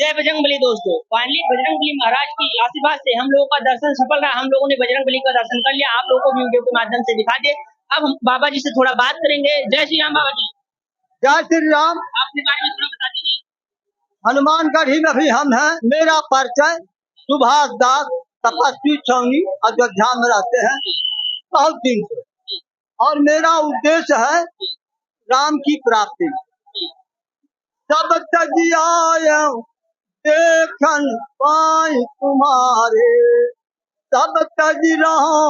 जय बजरंगबली दोस्तों। फाइनली बजरंगबली महाराज की आशीर्वाद से हम लोगों का दर्शन सफल रहा। हम लोगों ने बजरंगबली का दर्शन कर लिया। आप लोगों को वीडियो के माध्यम से दिखा दे। अब हम बाबा जी से थोड़ा बात करेंगे। जय श्री राम बाबा जी। जय श्री राम। अपने बारे में थोड़ा बता दीजिए। हनुमानगढ़ ही में भी हम हैं। मेरा परिचय सुभाष दास, तपस्वी छौनी, अयोध्या में रहते हैं बहुत दिन से, और मेरा उद्देश्य है राम की प्राप्ति। सब तजिया देखन पाई तुम्हारे, सब तज रहो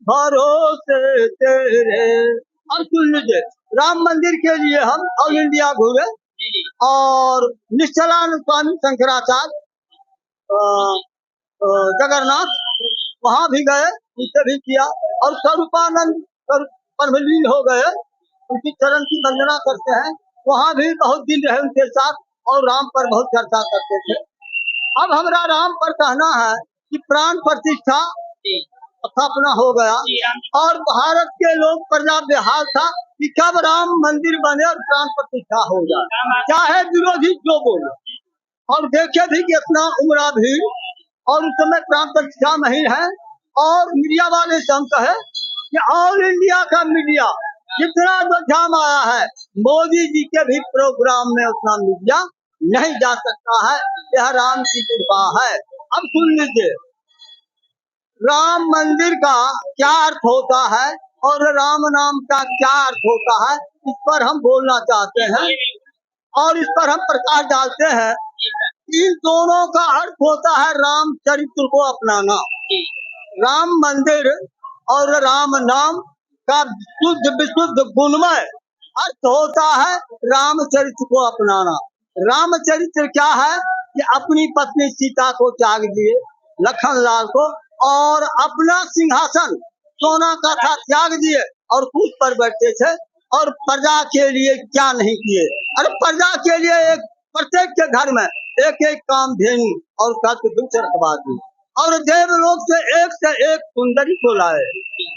भरोसे तेरे। हम सुन लीजिए, राम मंदिर के लिए हम ऑल इंडिया घूमे और निश्चलानंद स्वामी शंकराचार्य जगन्नाथ वहाँ भी गए, उनसे भी किया, और स्वरूपानंद परमलीन हो गए, उनकी चरण की वंदना करते हैं। वहाँ भी बहुत दिन रहे उनके साथ और राम पर बहुत चर्चा करते थे। अब हमारा राम पर कहना है कि प्राण प्रतिष्ठा स्थापना हो गया और भारत के लोग प्रजा बेहाल था कि कब राम मंदिर बने और प्राण प्रतिष्ठा हो जाए, चाहे विरोधी जो बोले। और देखे भी कि इतना उमरा भीड़, और उस समय प्राण प्रतिष्ठा नहीं है। और मीडिया वाले से हम कहे कि ऑल इंडिया का मीडिया जितना अयोध्या में आया है, मोदी जी के भी प्रोग्राम में उतना मीडिया नहीं जा सकता है। यह राम की कृपा है। अब सुन लीजिए, राम मंदिर का क्या अर्थ होता है और राम नाम का क्या अर्थ होता है, इस पर हम बोलना चाहते हैं और इस पर हम प्रकाश डालते हैं। इन दोनों का अर्थ होता है राम चरित्र को अपनाना। राम मंदिर और राम नाम का शुद्ध विशुद्ध गुणमय अर्थ होता है रामचरित्र को अपनाना। रामचरित्र क्या है कि अपनी पत्नी सीता को त्याग दिए, लखन लाल को, और अपना सिंहासन सोना का था त्याग दिए और कुछ पर बैठे थे, और प्रजा के लिए क्या नहीं किए। अरे प्रजा के लिए एक प्रत्येक के घर में एक एक कामधेनु और कल्पवृक्ष रखवा दी, और देवलोक से एक सुंदरी को लाए,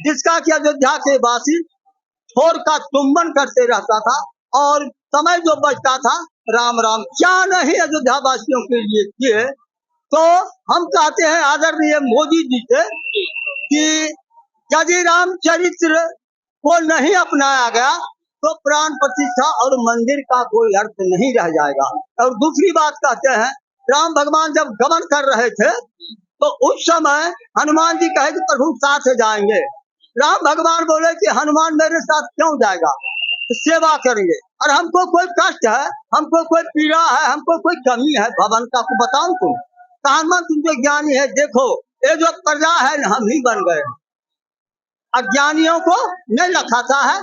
जिसका कि अयोध्या के वासी छोर का चुम्बन करते रहता था, और समय जो बचता था राम राम क्या नहीं अयोध्या वासियों के लिए किए। तो हम कहते हैं आदरणीय मोदी जी से कि यदि रामचरित्र को नहीं अपनाया गया तो प्राण प्रतिष्ठा और मंदिर का कोई अर्थ नहीं रह जाएगा। और दूसरी बात कहते हैं, राम भगवान जब गमन कर रहे थे तो उस समय हनुमान जी कहे कि प्रभु साथ जाएंगे। राम भगवान बोले कि हनुमान मेरे साथ क्यों जाएगा, सेवा करेंगे, और हमको कोई कष्ट है, हमको कोई पीड़ा है, हमको कोई कमी है भवन का, को बताऊं तुम हनुमान, तुम जो ज्ञानी है, देखो ये जो प्रजा है हम ही बन गए, अज्ञानियों को नहीं रखाता है।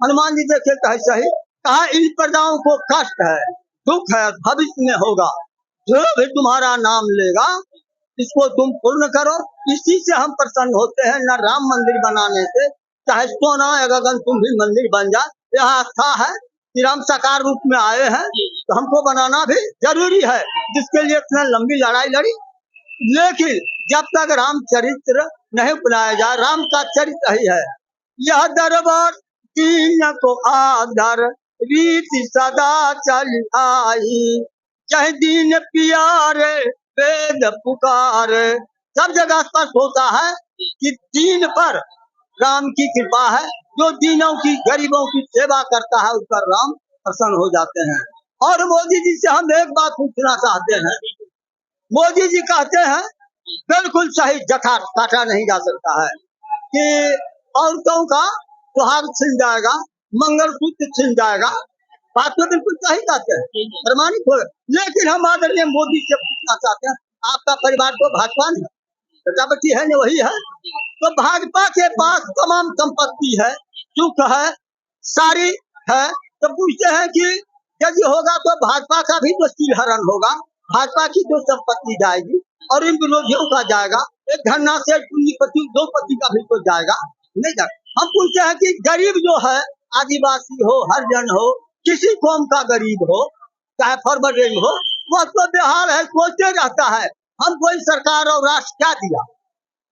हनुमान जी देखे कहे सही, कहा इन प्रजाओं को कष्ट है, दुख है, भविष्य में होगा, जो भी तुम्हारा नाम लेगा इसको तुम पूर्ण करो। इसी से हम प्रसन्न होते हैं, न राम मंदिर बनाने से, चाहे सोना अगर तुम भी मंदिर बन जाए। यह आस्था है कि राम साकार रूप में आए हैं तो हमको बनाना भी जरूरी है, जिसके लिए इतना लंबी लड़ाई लड़ी। लेकिन जब तक रामचरित्र नहीं अपनाया जाए, राम का चरित्र ही है, यह दरबार दीन को आदर रीति सदा चल आई, चाहे दीन प्यारे वेद पुकार। सब जगह स्पष्ट होता है कि दीन पर राम की कृपा है, जो दीनों की गरीबों की सेवा करता है उस पर राम प्रसन्न हो जाते हैं। और मोदी जी से हम एक बात पूछना चाहते हैं। मोदी जी कहते हैं बिल्कुल सही, जखा काटा नहीं जा सकता है कि औरतों का सुहाग छिन जाएगा, मंगलसूत्र छिन जाएगा, बात तो बिल्कुल सही कहते हैं, प्रमाणित हो। लेकिन हम आदरणीय मोदी से पूछना चाहते हैं, आपका परिवार तो भाजपा नहीं, बेटा बेटी है न वही है, तो भाजपा के पास तमाम संपत्ति है, सुख है, सारी है, तो पूछते हैं कि यदि होगा तो भाजपा का भी तो सिरहरण होगा, भाजपा की जो संपत्ति जाएगी और इन विरोधियों का जाएगा, एक धरना से पूंजीपति दो पति का भी तो जाएगा, नहीं जाएगा। हम पूछते हैं कि गरीब जो है, आदिवासी हो, हरिजन हो, किसी कौम का गरीब हो, चाहे फॉरवर्ड हो, वह तो बेहाल है, सोचते रहता है हम कोई सरकार और राष्ट्र क्या दिया।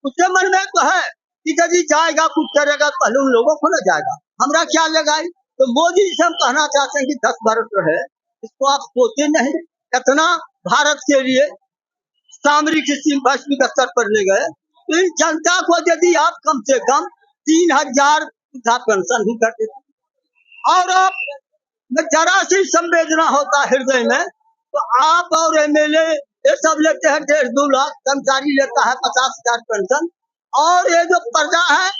उसके मन में तो है कि यदि जाएगा कुछ करेगा पहले उन लोगों को न जाएगा, हमरा क्या लगाई। तो मोदी से हम कहना चाहते हैं कि 10 वर्ष रहे, इसको आप सोचे नहीं, इतना भारत के लिए सामरिक वैश्विक स्तर पर ले गए। तो इन जनता को यदि आप कम से कम 3,000 वृद्धा पेंशन भी कर देते, और आप में जरा सी संवेदना होता हृदय में, तो आप और एमएलए ये सब लेते हैं 1.5-2 लाख, कर्मचारी लेता है 50,000 पेंशन, और ये जो प्रजा है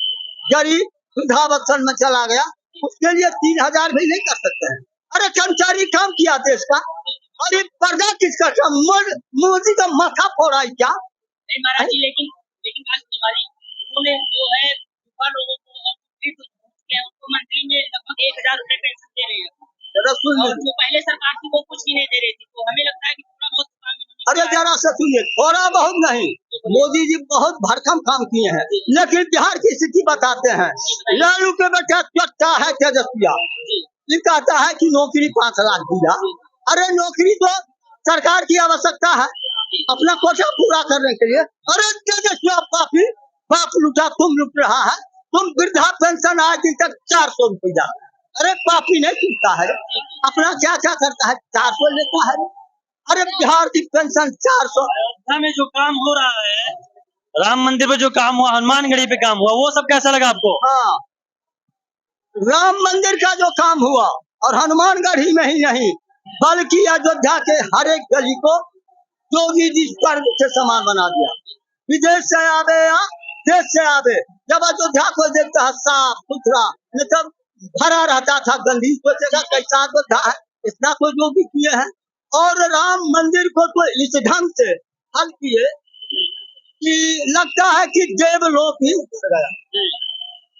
गरीब वृद्धावस्था में चला गया, उसके लिए 3,000 भी नहीं कर सकते हैं। अरे कर्मचारी काम किया देश का, और ये प्रजा किसका काम? मोदी का माथा फोड़ा है क्या? नहीं महाराज जी, लेकिन आज तिवारी उन्होंने जो है युवा लोगों को उनको मंथली में लगभग 1,000 रुपए पेंशन दे रहे हैं, और जो पहले सरकार थी वो कुछ भी नहीं दे रही थी। तो हमें लगता है कि थोड़ा बहुत काम। अरे जरा से सुनिए, थोड़ा बहुत नहीं, मोदी जी बहुत भरकम काम किए हैं, लेकिन बिहार की स्थिति बताते हैं। लालू के बेटा चट्टा है तेजस्विया, ये कहता है कि नौकरी 5 लाख दिया। अरे नौकरी तो सरकार की आवश्यकता है अपना कोटा पूरा करने के लिए। अरे तेजस्विया काफी बाप लुटा, तुम लुट रहा है, तुम वृद्धा पेंशन आज दिन तक 400 रुपया। अरे पापी नहीं छूटता है, अपना क्या क्या करता है, 400 लेता है। अरे बिहार की पेंशन 400। अयोध्या में जो काम हो रहा है, राम मंदिर पे जो काम हुआ, हनुमानगढ़ी पे काम हुआ, वो सब कैसा लगा आपको? हाँ, राम मंदिर का जो काम हुआ, और हनुमानगढ़ी में ही नहीं बल्कि अयोध्या के हर एक गली को योगी जी स्वर्ग से समान बना दिया। विदेश से आवे या देश से आवे, जब अयोध्या को देखता है साफ सुथरा, मतलब भरा रहता था गंदी, सोचेगा कैसा अयोध्या है, इतना तो योगी किए हैं। और राम मंदिर को तो इस ढंग से हल किए कि लगता है कि देवलोक ही उतर गया।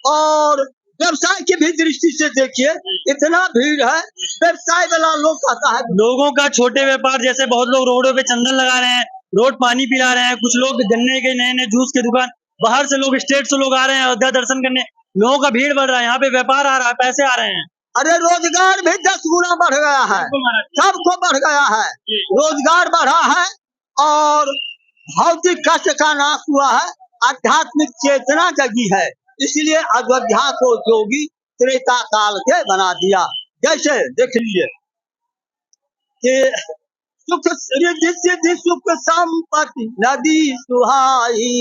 और व्यवसाय की भी दृष्टि से देखिए, इतना भीड़ है, व्यवसाय वाला लोग कहता है। लोगों का छोटे व्यापार, जैसे बहुत लोग रोडों पे चंदन लगा रहे हैं, रोड पानी पिला रहे हैं, कुछ लोग गन्ने के नए नए जूस की दुकान, बाहर से लोग स्टेट से लोग आ रहे हैं अयोध्या दर्शन करने, लोगों का भीड़ बढ़ रहा है, यहाँ पे व्यापार आ रहा है, पैसे आ रहे हैं। अरे रोजगार भी 10 गुना बढ़ गया है, सबको बढ़ गया है, रोजगार बढ़ा है, और भौतिक कष्ट का नाश हुआ है, आध्यात्मिक चेतना जगी है। इसलिए अयोध्या को योगी त्रेता काल के बना दिया। जैसे देख लीजिए कि सुख रिद्धि सिद्धि सुख संपत्ति नदी सुहाई,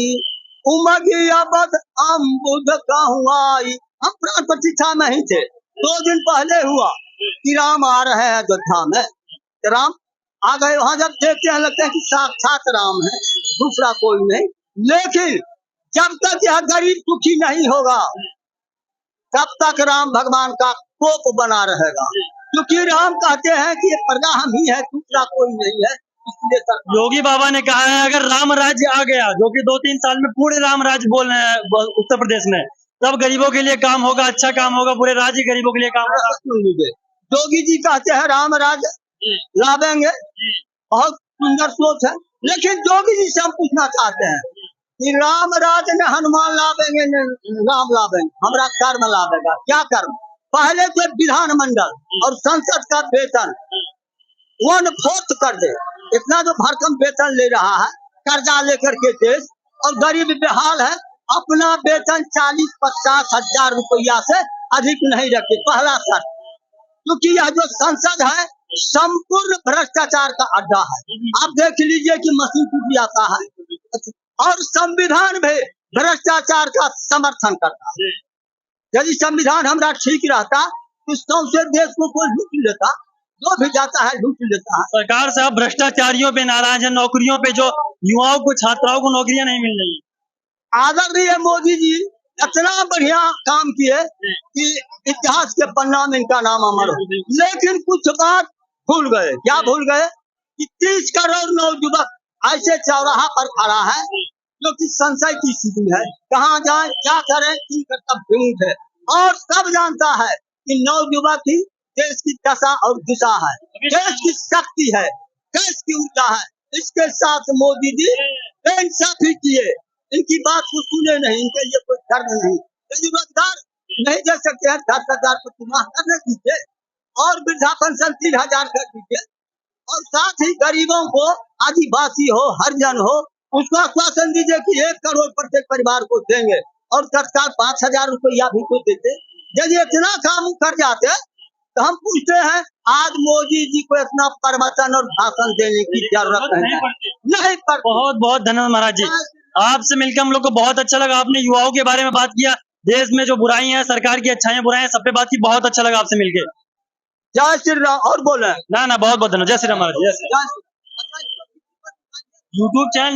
उमगी अवध अम्बुध कहवाई। हम प्राण प्रतिष्ठा में ही थे, 2 दिन पहले हुआ कि राम आ रहे हैं अयोध्या में। राम आ गए, वहां जब देखते हैं लगता है कि साक्षात राम है, दूसरा कोई नहीं। लेकिन जब तक यह गरीब सुखी नहीं होगा, तब तक राम भगवान का कोप बना रहेगा, क्योंकि राम कहते हैं कि ये प्रजा हम ही है, दूसरा कोई नहीं है। इसलिए योगी बाबा ने कहा है अगर राम राज्य आ गया, जो कि 2-3 साल में पूरे राम राज्य बोल रहे हैं उत्तर प्रदेश में, तब गरीबों के लिए काम होगा, अच्छा काम होगा, पूरे राज्य गरीबों के लिए काम होगा। सुन लीजिए, योगी जी कहते हैं राम राज्य लावेंगे, बहुत सुंदर सोच है, लेकिन योगी जी से हम पूछना चाहते हैं कि राम राज ने हनुमान लावेंगे, राम लावेंगे, हमारा कर्म लावेगा। क्या कर्म? पहले तो विधानमंडल और संसद का वेतन 1/4 कर दे। इतना जो भरकम वेतन ले रहा है कर्जा लेकर के देश, और गरीब बेहाल है, अपना वेतन 40-50 हजार रुपया से अधिक नहीं रखे, पहला शर्त। क्योंकि यह जो संसद है संपूर्ण भ्रष्टाचार का अड्डा है। आप देख लीजिए कि मशीन टूट जाता है, और संविधान भी भ्रष्टाचार का समर्थन करता है। यदि संविधान हमारा ठीक रहता तो सौंसे देश को कोई लूट लेता, जो भी जाता है लूट लेता है। सरकार साहब भ्रष्टाचारियों पे नाराज है, नौकरियों पे, जो युवाओं को, छात्राओं को नौकरियां नहीं मिल रही। आदरणीय मोदी जी इतना बढ़िया काम किए कि इतिहास के पन्ना में इनका नाम अमर हो, लेकिन कुछ बात भूल गए। क्या भूल गए? कि 30 करोड़ नौजुवक ऐसे चौराहा पर खड़ा है जो कि संशय की स्थिति है, कहाँ जाए, क्या करें, की कर्तव्य है। और सब जानता है कि नौजुवक ही देश की दशा और दिशा है, देश की शक्ति है, देश की ऊर्जा है। इसके साथ मोदी जी बेइंसाफी किए, इनकी बात को सुने नहीं, इनके लिए कोई धर्म नहीं। यदि रोजगार नहीं दे सकते हैं 10,000 प्रतिमाह करने दीजिए, और वृद्धा पेंशन 3,000 कर दीजिए, और साथ ही गरीबों को, आदिवासी हो, हरिजन हो, उसको आश्वासन दीजिए कि 1 करोड़ प्रत्येक परिवार को देंगे, और तत्काल 5,000 रुपया भी तो देते। यदि इतना काम कर जाते तो हम पूछते हैं आज मोदी जी को इतना प्रवचन और भाषण देने की जरूरत नहीं पड़ती। बहुत बहुत धन्यवाद महाराज जी, आपसे मिलकर हम लोग को बहुत अच्छा लगा। आपने युवाओं के बारे में बात किया, देश में जो बुराई है, सरकार की अच्छाइयां बुराई है, सब पे बात की, बहुत अच्छा लगा आपसे मिलके। जय श्री राम। और बोले ना बहुत बहुत धन्यवाद। जय श्री राम महाराज। जय श्री राम। YouTube channel